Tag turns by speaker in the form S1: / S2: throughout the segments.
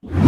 S1: Dear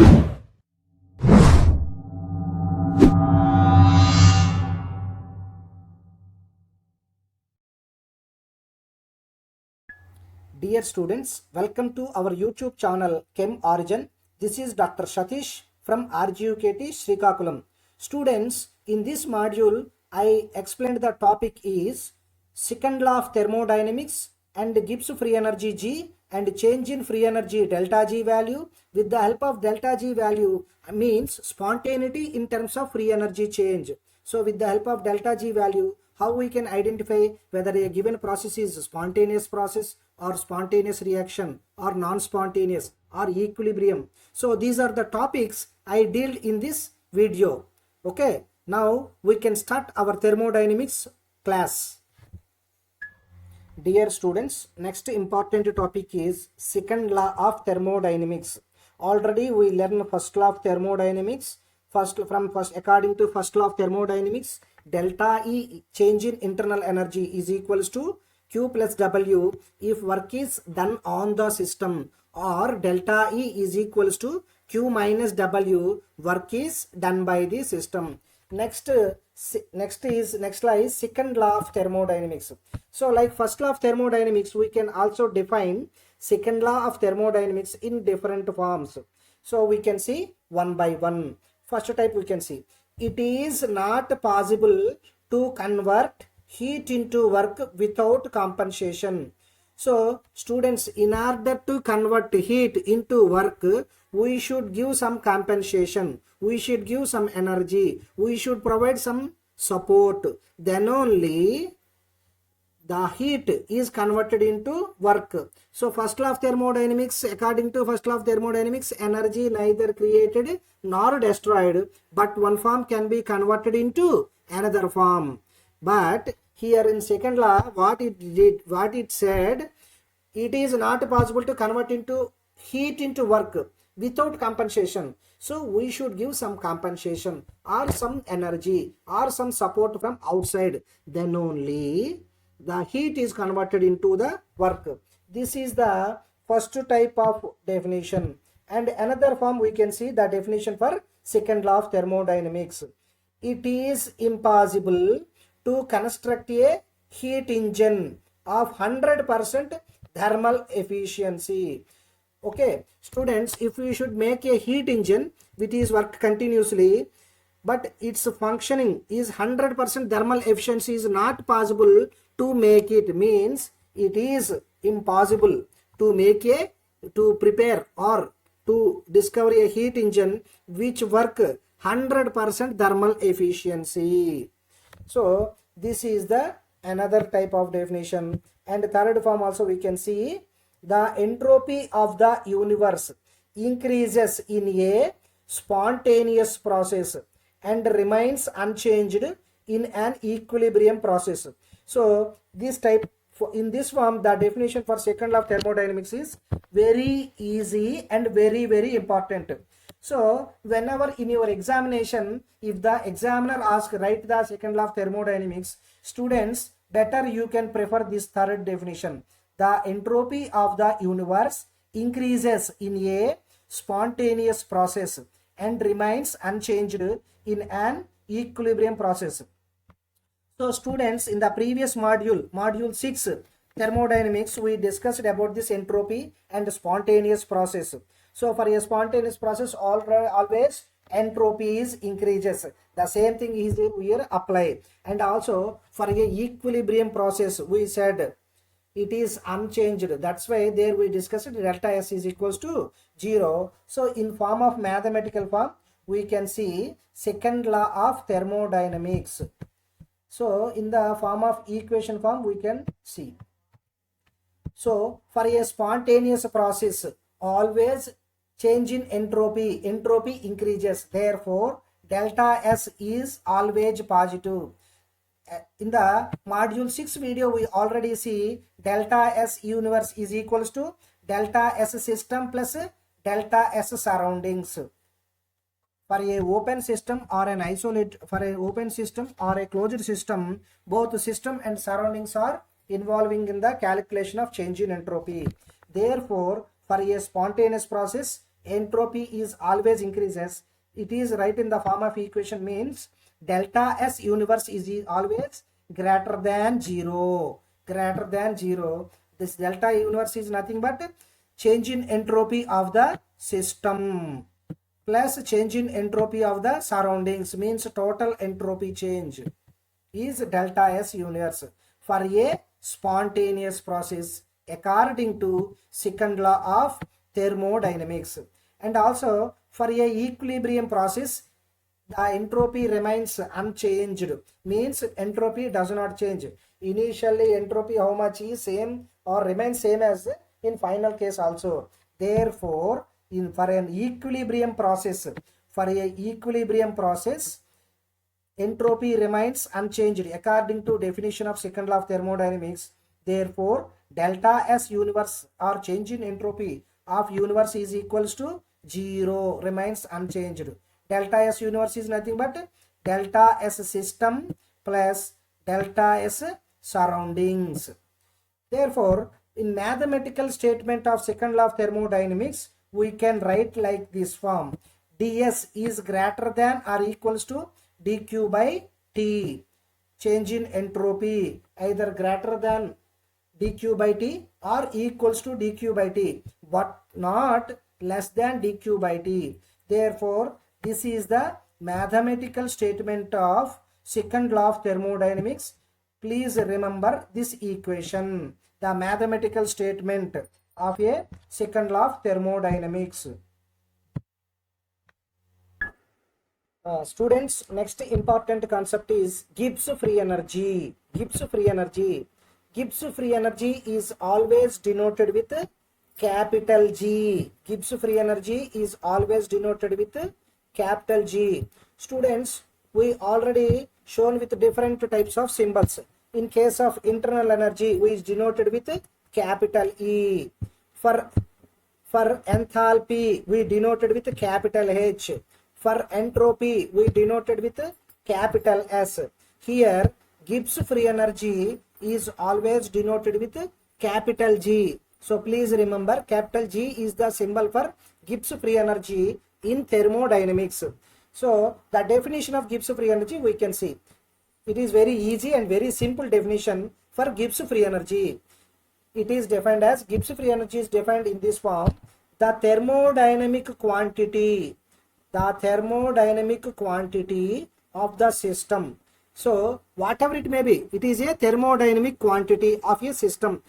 S1: students, welcome to our YouTube channel Chem Origin. This is Dr. Satish from RGUKT Srikakulam. Students, in this module, I explained the topic is second law of thermodynamics and Gibbs free energy G and change in free energy delta G value. With the help of delta G value means spontaneity in terms of free energy change. So with the help of delta G value, how we can identify whether a given process is a spontaneous process or spontaneous reaction or non-spontaneous or equilibrium. So these are the topics I dealt in this video. Okay, now we can start our thermodynamics class. Dear students, next important topic is second law of thermodynamics. Already we learned first law of thermodynamics. According to first law of thermodynamics, delta E, change in internal energy, is equals to Q plus W if work is done on the system, or delta E is equals to Q minus W, work is done by the system. Next law is second law of thermodynamics. So like first law of thermodynamics, we can also define second law of thermodynamics in different forms. So we can see one by one. First type we can see, it is not possible to convert heat into work without compensation. So students, in order to convert heat into work, we should give some compensation, we should give some energy, we should provide some support, then only the heat is converted into work. So first law of thermodynamics, according to first law of thermodynamics, energy neither created nor destroyed, but one form can be converted into another form. But here in second law, what it said, it is not possible to convert into heat into work without compensation. So we should give some compensation or some energy or some support from outside, then only the heat is converted into the work. This is the first type of definition. And another form we can see the definition for second law of thermodynamics. It is impossible to construct a heat engine of 100% thermal efficiency. Okay, students, if we should make a heat engine which is work continuously, but its functioning is 100% thermal efficiency is not possible to make it, means it is impossible to prepare or to discover a heat engine which work 100% thermal efficiency. So this is the another type of definition. And third form also we can see, the entropy of the universe increases in a spontaneous process and remains unchanged in an equilibrium process. So this type, in this form, the definition for second law of thermodynamics is very easy and very important. So whenever in your examination, if the examiner asks write the second law of thermodynamics, students, better you can prefer this third definition. The entropy of the universe increases in a spontaneous process and remains unchanged in an equilibrium process. So students, in the previous module 6 thermodynamics, we discussed about this entropy and spontaneous process. So for a spontaneous process, always entropy is increases. The same thing is here apply. And also for a equilibrium process, we said it is unchanged. That's why there we discussed delta S is equals to 0. So in form of mathematical form, we can see second law of thermodynamics. So in the form of equation form we can see. So for a spontaneous process, always change in entropy increases. Therefore, delta S is always positive. In the module 6 video, we already see delta S universe is equals to delta S system plus delta S surroundings. For a open system or an open system or a closed system, both system and surroundings are involving in the calculation of change in entropy. Therefore, for a spontaneous process, entropy is always increases, it is right in the form of equation, means delta S universe is always greater than 0. Greater than 0. This delta universe is nothing but change in entropy of the system plus change in entropy of the surroundings, means total entropy change is delta S universe for a spontaneous process according to second law of thermodynamics. And also for a equilibrium process, the entropy remains unchanged, means entropy does not change. Initially entropy how much is same or remains same as in final case also. Therefore for an equilibrium process, entropy remains unchanged according to definition of second law of thermodynamics. Therefore delta S universe or change in entropy of universe is equals to 0, remains unchanged. Delta S universe is nothing but delta S system plus delta S surroundings. Therefore in mathematical statement of second law of thermodynamics, we can write like this form: ds is greater than or equals to dq by t. Change in entropy either greater than dq by t or equals to dq by t, but not less than dq by t. Therefore this is the mathematical statement of second law of thermodynamics. Please remember this equation, the mathematical statement of a second law of thermodynamics. Students, next important concept is Gibbs free energy. Gibbs free energy. Gibbs free energy is always denoted with capital G. Gibbs free energy is always denoted with capital G. Students, we already shown with different types of symbols. In case of internal energy, we is denoted with capital E. For enthalpy, we denoted with capital H. For entropy, we denoted with capital S. Here, Gibbs free energy is always denoted with capital G. So please remember, capital G is the symbol for Gibbs free energy in thermodynamics. So the definition of Gibbs free energy we can see. It is very easy and very simple definition for Gibbs free energy. It is defined as, Gibbs free energy is defined in this form: the thermodynamic quantity of the system. So whatever it may be, it is a thermodynamic quantity of a system.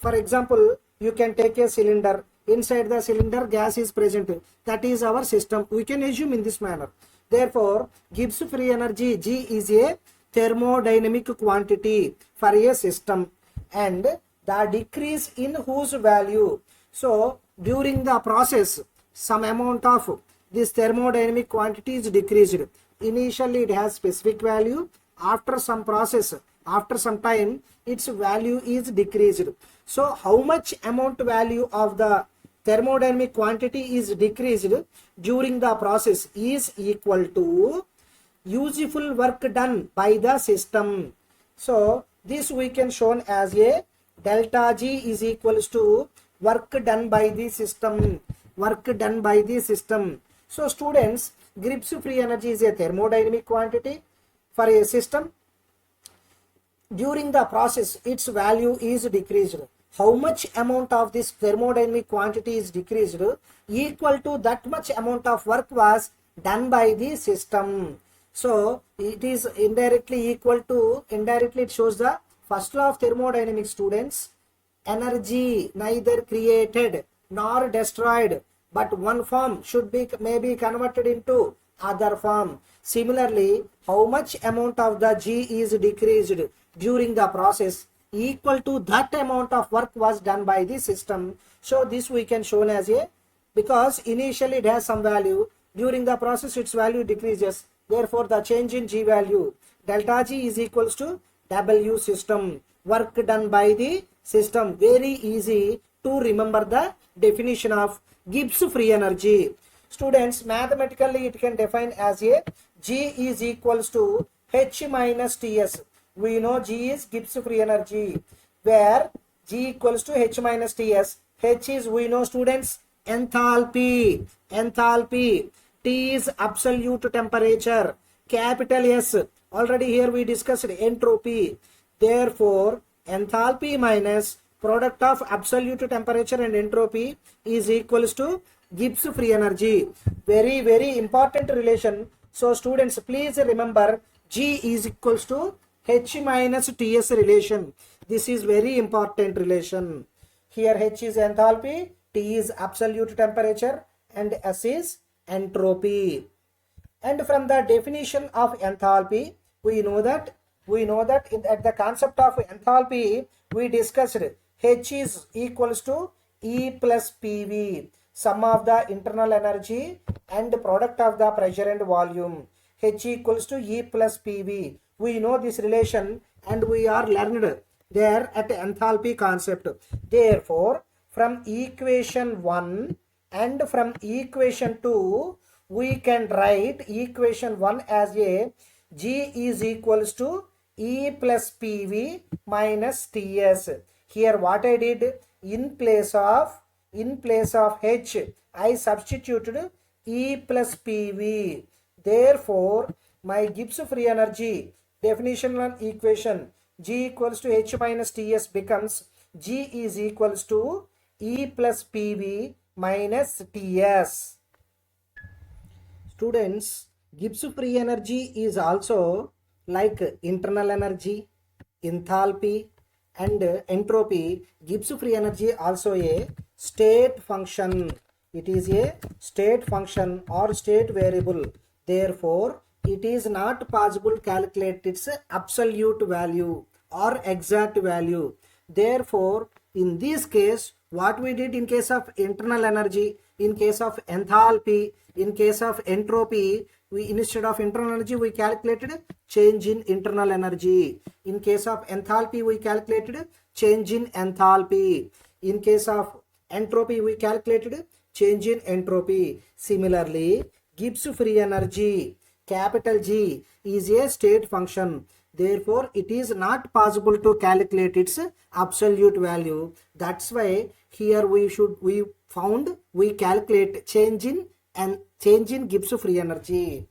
S1: For example, you can take a cylinder. Inside the cylinder gas is present. That is our system. We can assume in this manner. Therefore, Gibbs free energy G is a thermodynamic quantity for a system, and the decrease in whose value. So during the process, some amount of this thermodynamic quantity is decreased. Initially it has specific value. After some process, after some time, its value is decreased. So how much amount value of the thermodynamic quantity is decreased during the process is equal to useful work done by the system. So this we can shown as a delta G is equals to work done by the system. Work done by the system. So students, Gibbs free energy is a thermodynamic quantity for a system. During the process, its value is decreased. How much amount of this thermodynamic quantity is decreased? Equal to that much amount of work was done by the system. So it is indirectly equal to, indirectly it shows the first law of thermodynamics, students. Energy neither created nor destroyed, but one form may be converted into other form. Similarly, how much amount of the G is decreased during the process, equal to that amount of work was done by the system. So this we can shown as a, because initially it has some value, during the process its value decreases. Therefore the change in G value, delta G is equals to W system, work done by the system. Very easy to remember the definition of Gibbs free energy. Students, mathematically it can define as a G is equals to H minus Ts. We know G is Gibbs free energy, where G equals to H minus Ts. H is, we know students, enthalpy, enthalpy. T is absolute temperature. Capital S, already here we discussed entropy. Therefore, enthalpy minus product of absolute temperature and entropy is equals to Gibbs free energy. Very, very important relation. So students, please remember G is equals to H minus Ts relation. This is very important relation. Here H is enthalpy, T is absolute temperature, and S is entropy. And from the definition of enthalpy, we know that at the concept of enthalpy, we discussed H is equals to E plus PV, sum of the internal energy and product of the pressure and volume. H equals to E plus PV. We know this relation and we are learned there at enthalpy concept. Therefore, from equation 1 and from equation 2, we can write equation 1 as a G is equals to E plus PV minus Ts. Here what I did, in place of H, I substituted E plus PV. Therefore, my Gibbs free energy definitional equation G equals to H minus Ts becomes G is equals to E plus PV minus Ts. Students, Gibbs free energy is also like internal energy, enthalpy and entropy. Gibbs free energy also a state function. It is a state function or state variable. Therefore, it is not possible to calculate its absolute value or exact value. Therefore, in this case, what we did in case of internal energy, in case of enthalpy, in case of entropy, we instead of internal energy we calculated change in internal energy. In case of enthalpy we calculated change in enthalpy. In case of entropy we calculated change in entropy. Similarly, Gibbs free energy capital G is a state function. Therefore, it is not possible to calculate its absolute value. That's why here we calculate change in Gibbs free energy.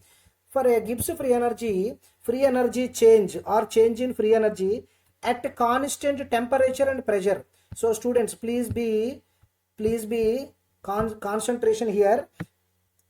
S1: For a Gibbs free energy change or change in free energy at constant temperature and pressure. So students, please be concentration here.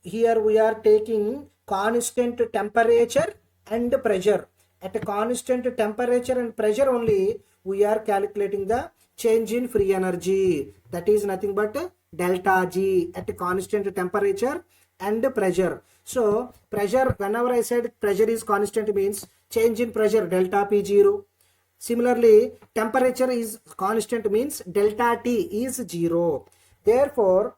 S1: Here we are taking constant temperature and pressure. At a constant temperature and pressure only we are calculating the change in free energy. That is nothing but delta G at a constant temperature and pressure. So pressure, whenever I said pressure is constant means change in pressure delta P0. Similarly, temperature is constant means delta T is 0. Therefore,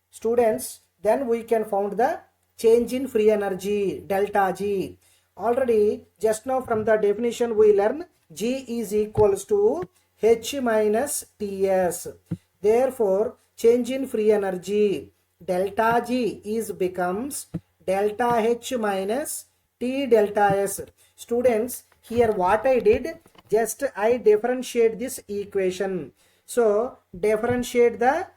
S1: students, then we can found the change in free energy delta G. Already just now from the definition we learn G is equals to H minus Ts. Therefore, change in free energy delta G is becomes delta H minus T delta S. Students, here what I did, just I differentiate this equation. So differentiate the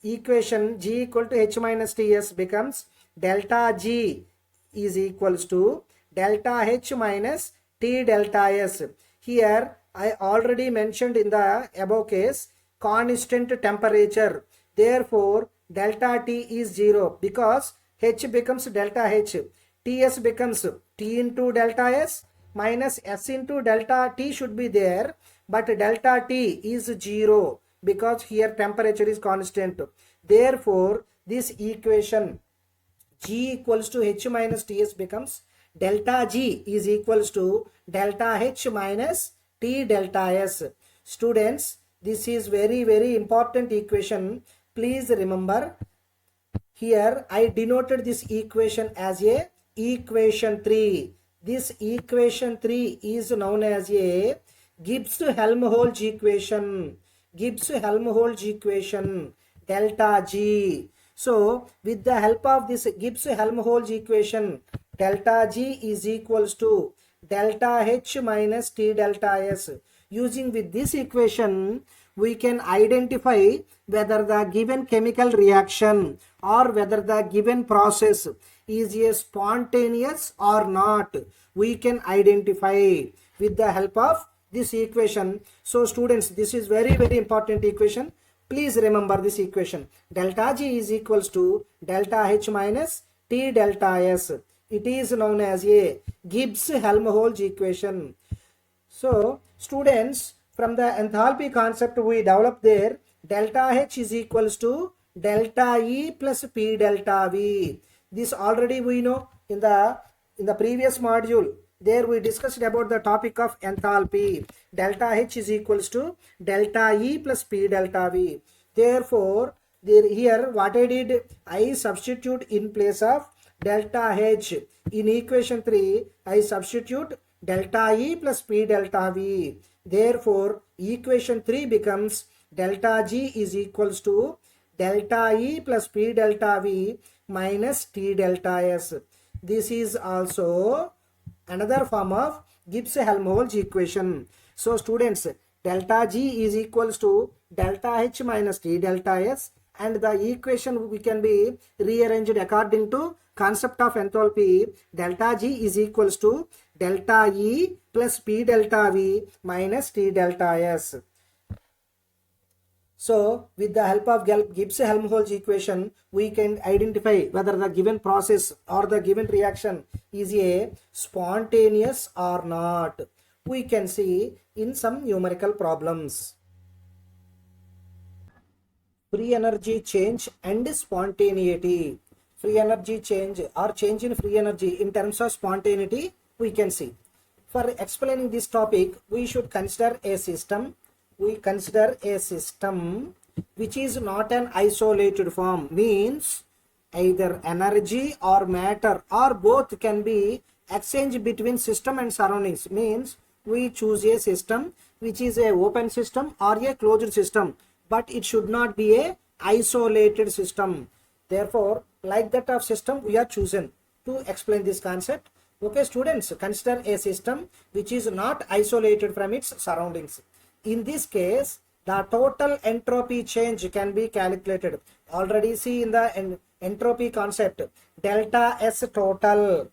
S1: equation G equal to H minus Ts becomes delta G is equals to delta H minus T delta S. Here I already mentioned in the above case constant temperature. Therefore, delta T is 0 because H becomes delta H. Ts becomes T into delta S minus S into delta T should be there, but delta T is 0 because here temperature is constant. Therefore, this equation G equals to H minus Ts becomes delta G is equals to delta H minus T delta S. Students, this is very, very important equation. Please remember, here I denoted this equation as a equation 3. This equation 3 is known as a Gibbs-Helmholtz equation. Gibbs-Helmholtz equation delta G. So with the help of this Gibbs-Helmholtz equation, delta G is equals to delta H minus T delta S. Using with this equation, we can identify whether the given chemical reaction or whether the given process is a spontaneous or not. We can identify with the help of this equation. So students, this is very important equation. Please remember this equation. Delta G is equals to delta H minus T delta S. It is known as a Gibbs-Helmholtz equation. So students, from the enthalpy concept we developed there, delta H is equals to delta E plus P delta V. This already we know in the previous module. There we discussed about the topic of enthalpy. Delta H is equals to delta E plus P delta V. Therefore, here what I did, I substitute in place of delta H. In equation 3, I substitute delta E plus P delta V. Therefore, equation 3 becomes delta G is equals to delta E plus P delta V minus T delta S. This is also another form of Gibbs-Helmholtz equation. So students, delta G is equals to delta H minus T delta S, and the equation we can be rearranged according to concept of enthalpy. Delta G is equals to delta E plus P delta V minus T delta S. So with the help of Gibbs-Helmholtz equation, we can identify whether the given process or the given reaction is a spontaneous or not. We can see in some numerical problems. Free energy change and spontaneity. Free energy change or change in free energy in terms of spontaneity we can see. For explaining this topic, we should consider a system. We consider a system which is not an isolated form, means either energy or matter or both can be exchanged between system and surroundings. Means we choose a system which is a open system or a closed system, but it should not be a isolated system. Therefore, like that of system we are chosen to explain this concept. Okay students, consider a system which is not isolated from its surroundings. In this case, the total entropy change can be calculated. Already see in the entropy concept, delta S total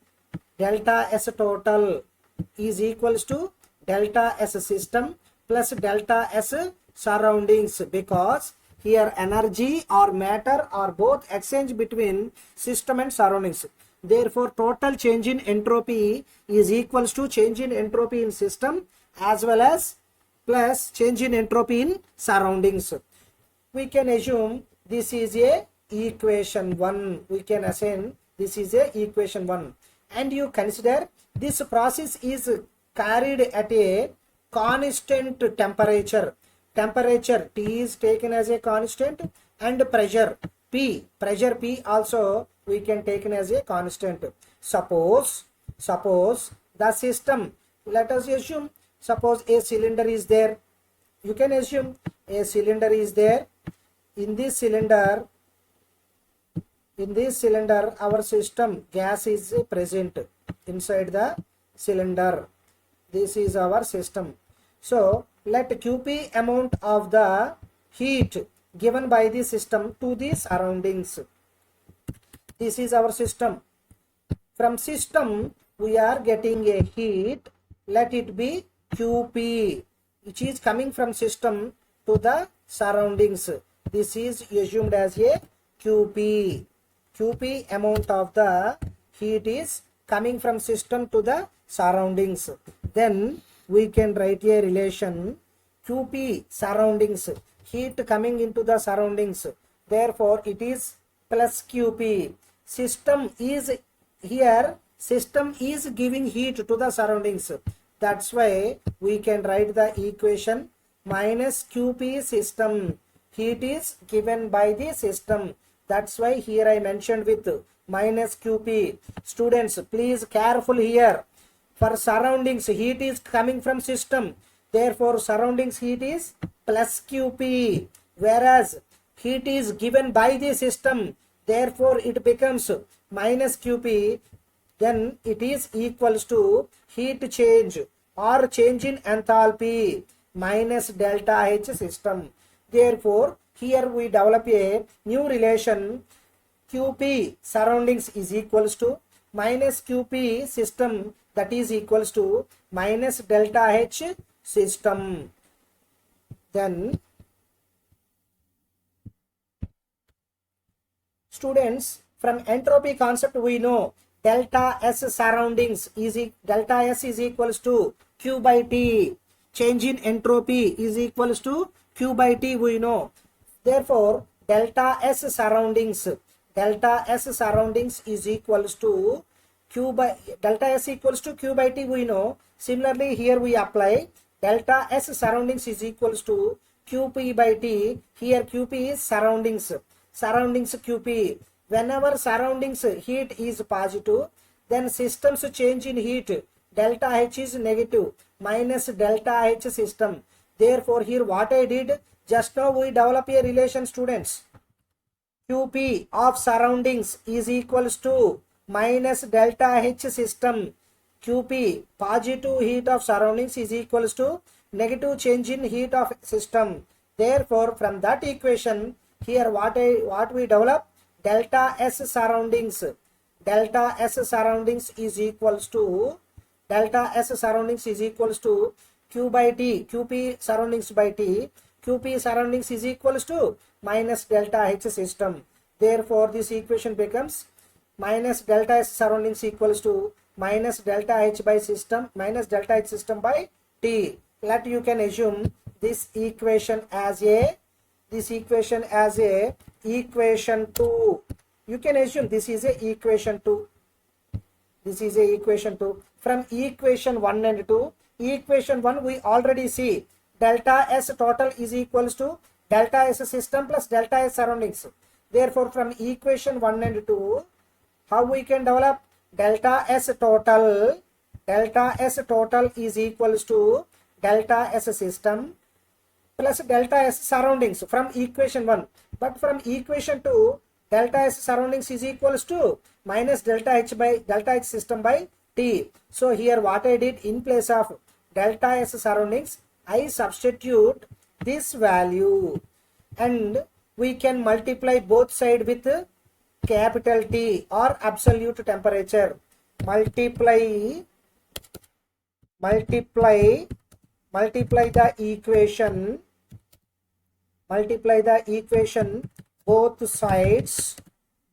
S1: is equals to delta S system plus delta S surroundings, because here energy or matter are both exchange between system and surroundings. Therefore, total change in entropy is equals to change in entropy in system as well as plus change in entropy in surroundings. We can assume this is a equation 1. We can assign this is a equation 1. And you consider this process is carried at a constant temperature. Temperature T is taken as a constant, and pressure P also we can take as a constant. Suppose the system, let us assume, suppose a cylinder is there. You can assume a cylinder is there. In this cylinder our system gas is present inside the cylinder. This is our system. So let QP amount of the heat given by the system to the surroundings. This is our system. From system we are getting a heat, let it be QP, which is coming from system to the surroundings. This is assumed as a QP. QP amount of the heat is coming from system to the surroundings. Then we can write a relation QP surroundings, heat coming into the surroundings. Therefore, it is plus QP. System is here, system is giving heat to the surroundings. That's why we can write the equation minus QP system. Heat is given by the system. That's why here I mentioned with minus QP. Students, please careful here. For surroundings, heat is coming from system. Therefore, surroundings heat is plus QP. Whereas heat is given by the system. Therefore, it becomes minus QP. Then it is equals to heat change or change in enthalpy. minus delta H system. Therefore, here we develop a new relation. QP surroundings is equals to minus QP system, that is equals to minus delta H system. Then students, from entropy concept we know delta S surroundings is delta S is equals to Q by T. Change in entropy is equals to Q by T we know. Therefore, delta S surroundings is equals to Q by delta S equals to Q by T we know. Similarly, here we apply delta S surroundings is equals to QP by T. Here QP is surroundings QP. Whenever surroundings heat is positive, then systems change in heat delta H is negative minus delta H system. Therefore, here what I did, just now we develop a relation, students. QP of surroundings is equals to minus delta H system. QP, positive heat of surroundings, is equals to negative change in heat of system. Therefore, from that equation, here what we develop, delta S surroundings is equals to Q by T, QP surroundings by T. QP surroundings is equals to minus delta H system. Therefore, this equation becomes minus delta S surroundings equals to minus delta H system by T. Let you can assume this equation as a equation 2. You can assume this is a equation 2. From equation 1 and 2, equation 1 we already see delta S total is equals to delta S system plus delta S surroundings. Therefore, from equation 1 and 2, how we can develop delta S total is equals to delta S system plus delta S surroundings from equation 1. But from equation 2, delta S surroundings is equals to minus delta H system by T. So here what I did, in place of delta S surroundings, I substitute this value and we can multiply both sides with capital T or absolute temperature. Multiply the equation both sides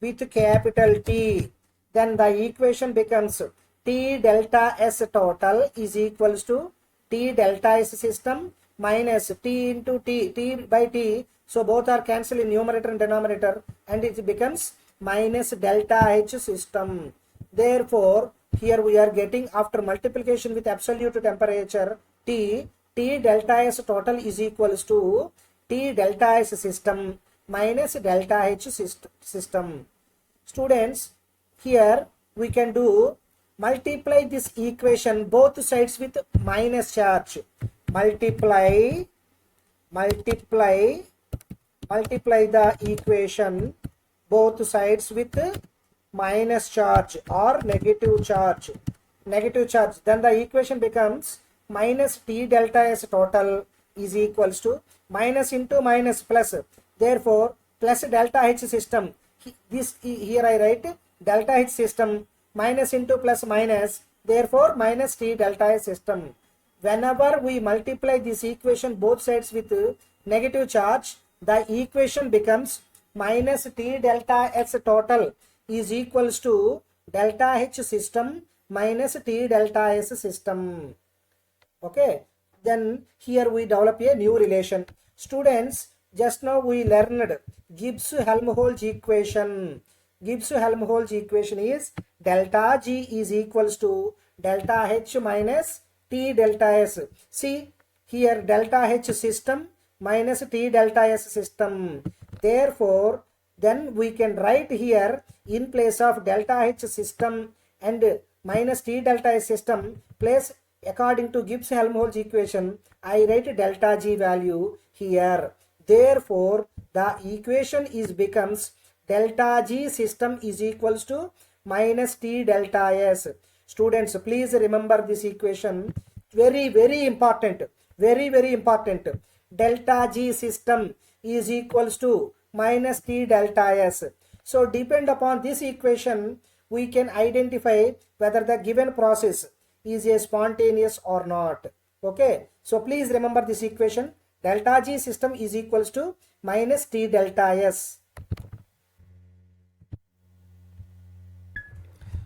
S1: with capital T. Then the equation becomes T delta S total is equals to T delta S system minus T into T by T. So both are cancelled in numerator and denominator, and it becomes minus delta H system. Therefore, here we are getting, after multiplication with absolute temperature T delta S total is equals to T delta S system minus delta H system. Students, here we can do multiply this equation both sides with minus charge. Multiply the equation both sides with minus charge or negative charge. Then the equation becomes minus T delta S total is equals to minus into minus plus. Therefore, plus delta H system. This here I write delta H system minus into plus minus. Therefore, minus T delta S system. Whenever we multiply this equation both sides with negative charge, the equation becomes minus T delta S total is equals to delta H system minus T delta S system. Okay. Then here we develop a new relation. Students, just now we learned Gibbs-Helmholtz equation. Gibbs-Helmholtz equation is delta G is equals to delta H minus T delta S. See here, delta H system minus T delta S system. Therefore, then we can write here, in place of delta H system and minus T delta S system, place according to Gibbs-Helmholtz equation, I write delta G value here. Therefore, the equation is becomes delta G system is equals to minus T delta S. Students, please remember this equation. Very, very important. very important. Delta G system is equals to minus T delta S. So depend upon this equation, we can identify whether the given process is a spontaneous or not. Okay, so please remember this equation. Delta G system is equals to minus T delta S.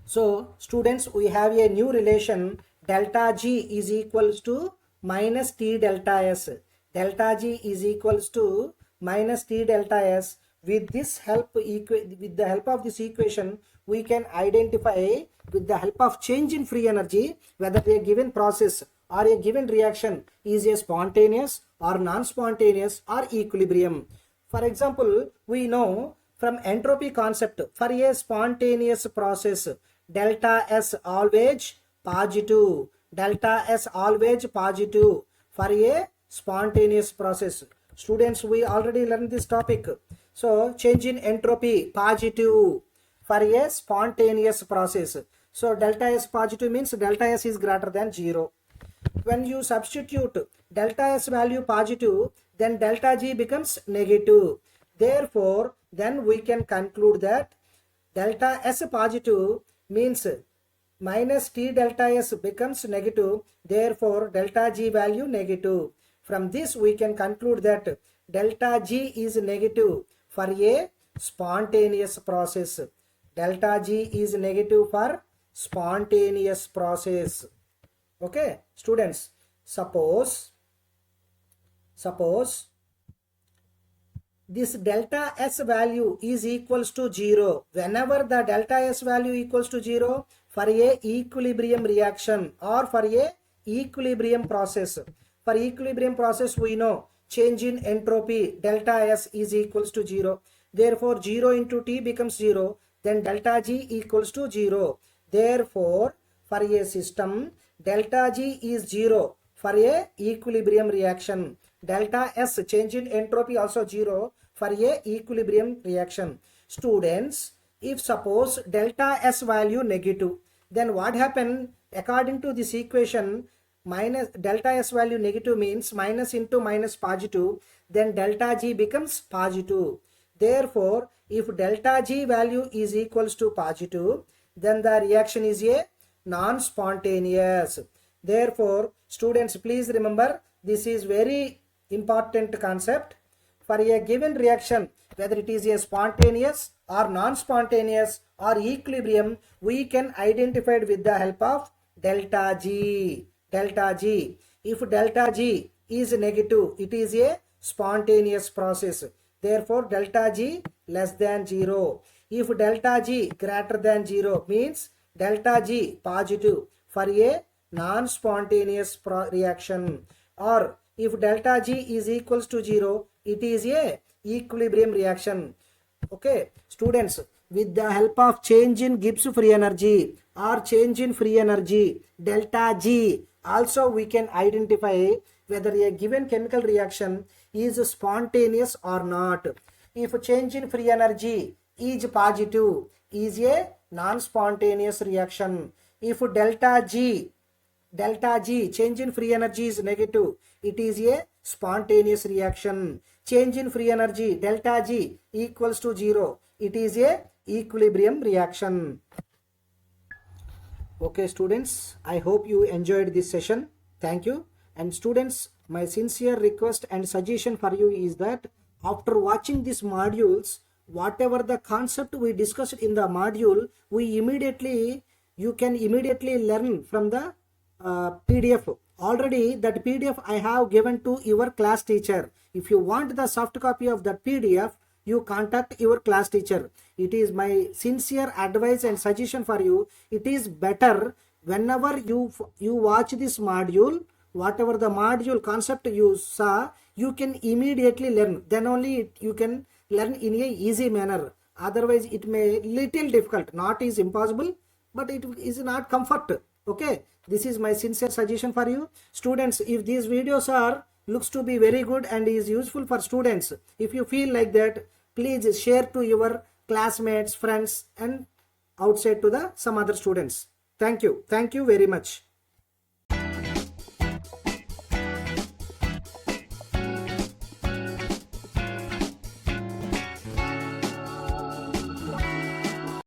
S1: So students, we have a new relation. Delta G is equals to minus T delta S. Delta G is equals to minus T delta S. With this help, with the help of this equation, we can identify with the help of change in free energy whether a given process or a given reaction is a spontaneous or non-spontaneous or equilibrium. For example, we know from entropy concept, for a spontaneous process, delta S always positive. Delta S always positive for a spontaneous process. Students, we already learned this topic. So change in entropy positive for a spontaneous process. So delta S positive means delta S is greater than 0. When you substitute delta S value positive, then delta G becomes negative. Therefore, then we can conclude that delta S positive means minus T delta S becomes negative. Therefore, delta G value negative. From this, we can conclude that delta G is negative for a spontaneous process. Delta G is negative for spontaneous process. Okay, students, suppose this delta S value is equals to 0. Whenever the delta S value equals to 0 for a equilibrium reaction or for a equilibrium process. For equilibrium process, we know change in entropy delta S is equals to 0. Therefore, 0 into T becomes 0. Then delta G equals to 0. Therefore, for a system, delta G is 0 for a equilibrium reaction. Delta S change in entropy also 0 for a equilibrium reaction. Students, if suppose delta S value negative, then what happen? According to this equation, minus delta S value negative means minus into minus positive, then delta G becomes positive. Therefore, if delta G value is equals to positive, then the reaction is a non-spontaneous. Therefore, students, please remember, this is very important concept. For a given reaction, whether it is a spontaneous or non-spontaneous or equilibrium, we can identify it with the help of delta G. Delta G. If delta G is negative, it is a spontaneous process. Therefore, delta G less than 0. If delta G greater than 0 means delta G positive for a non-spontaneous reaction. Or if delta G is equals to 0, it is a equilibrium reaction. Okay, students, with the help of change in Gibbs free energy or change in free energy delta G, also we can identify whether a given chemical reaction is spontaneous or not. If change in free energy is positive, is a non-spontaneous reaction. If delta G change in free energy is negative, it is a spontaneous reaction. Change in free energy delta G equals to 0, it is a equilibrium reaction. Okay, students, I hope you enjoyed this session. Thank you. And students, my sincere request and suggestion for you is that after watching these modules, whatever the concept we discussed in the module, you can immediately learn from the PDF. Already that PDF I have given to your class teacher. If you want the soft copy of that PDF, you contact your class teacher. It is my sincere advice and suggestion for you. It is better whenever you watch this module, whatever the module concept you saw, you can immediately learn. Then only you can learn in a easy manner. Otherwise, it may little difficult. Not is impossible, but it is not comfort. Okay, this is my sincere suggestion for you. Students, if these videos looks to be very good and is useful for students, if you feel like that, please share to your classmates, friends, and outside to some other students. Thank you very much.